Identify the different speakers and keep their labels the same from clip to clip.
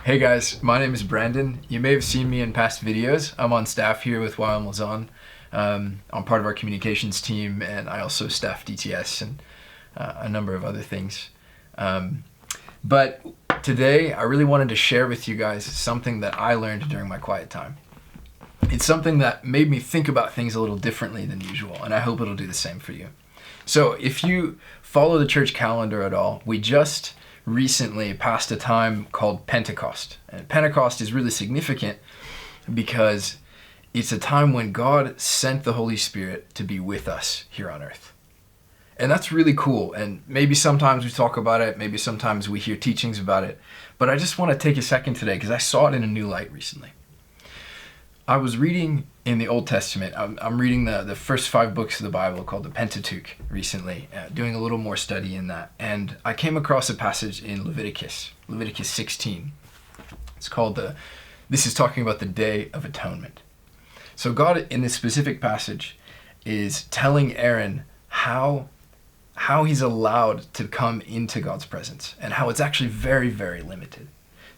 Speaker 1: Hey guys, my name is Brandon. You may have seen me in past videos. I'm on staff here with YWAM Lausanne. I'm part of our communications team, and I also staff DTS and a number of other things. But today I really wanted to share with you guys something that I learned during my quiet time. It's something that made me think about things a little differently than usual, and I hope it'll do the same for you. So if you follow the church calendar at all, we just recently passed a time called Pentecost. And Pentecost is really significant because it's a time when God sent the Holy Spirit to be with us here on earth. And that's really cool. And maybe sometimes we talk about it, maybe sometimes we hear teachings about it. But I just want to take a second today because I saw it in a new light recently. I was reading in the Old Testament. I'm reading the first 5 books of the Bible called the Pentateuch recently, doing a little more study in that. And I came across a passage in Leviticus 16. This is talking about the Day of Atonement. So God, in this specific passage, is telling Aaron how he's allowed to come into God's presence and how it's actually very, very limited.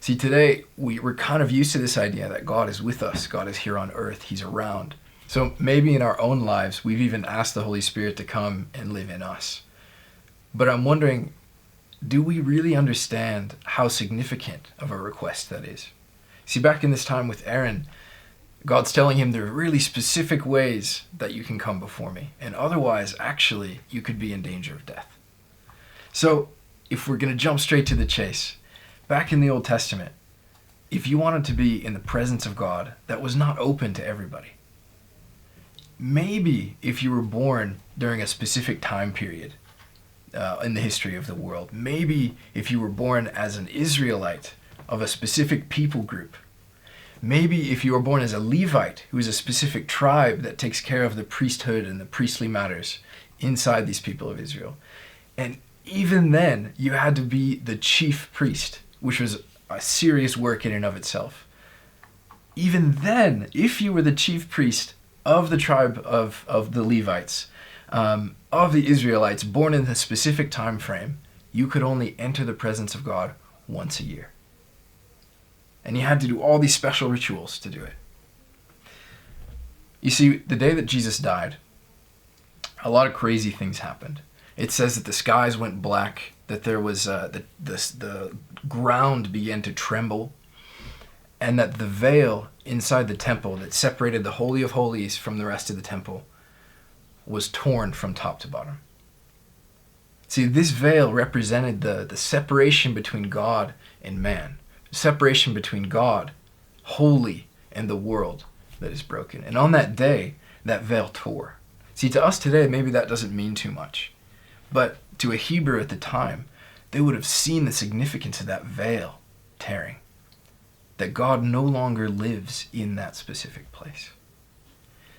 Speaker 1: See, today we're kind of used to this idea that God is with us. God is here on earth. He's around. So maybe in our own lives, we've even asked the Holy Spirit to come and live in us. But I'm wondering, do we really understand how significant of a request that is? See, back in this time with Aaron, God's telling him there are really specific ways that you can come before me. And otherwise, actually, you could be in danger of death. So if we're going to jump straight to the chase, back in the Old Testament, if you wanted to be in the presence of God, that was not open to everybody. Maybe if you were born during a specific time period in the history of the world, maybe if you were born as an Israelite of a specific people group, maybe if you were born as a Levite, who is a specific tribe that takes care of the priesthood and the priestly matters inside these people of Israel. And even then, you had to be the chief priest, which was a serious work in and of itself. Even then, if you were the chief priest of the tribe of the Levites, of the Israelites, born in a specific time frame, you could only enter the presence of God once a year. And you had to do all these special rituals to do it. You see, the day that Jesus died, a lot of crazy things happened. It says that the skies went black, that there was the ground began to tremble, and that the veil inside the temple that separated the Holy of Holies from the rest of the temple was torn from top to bottom. See, this veil represented the separation between God and man, separation between God, holy, and the world that is broken. And on that day, that veil tore. See, to us today, maybe that doesn't mean too much. But to a Hebrew at the time, they would have seen the significance of that veil tearing. That God no longer lives in that specific place.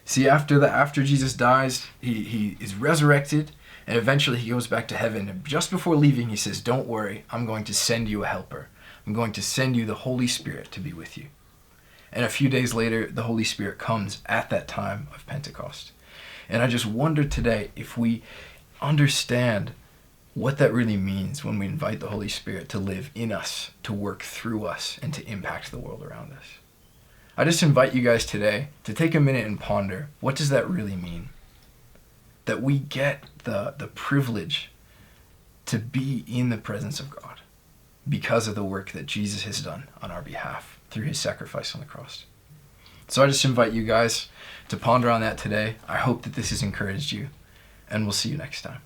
Speaker 1: See, after Jesus dies, he is resurrected, and eventually he goes back to heaven. And just before leaving, he says, "Don't worry, I'm going to send you a helper. I'm going to send you the Holy Spirit to be with you." And a few days later, the Holy Spirit comes at that time of Pentecost. And I just wonder today if we understand what that really means when we invite the Holy Spirit to live in us, to work through us, and to impact the world around us. I just invite you guys today to take a minute and ponder, what does that really mean? That we get the privilege to be in the presence of God because of the work that Jesus has done on our behalf through his sacrifice on the cross. So I just invite you guys to ponder on that today. I hope that this has encouraged you, and we'll see you next time.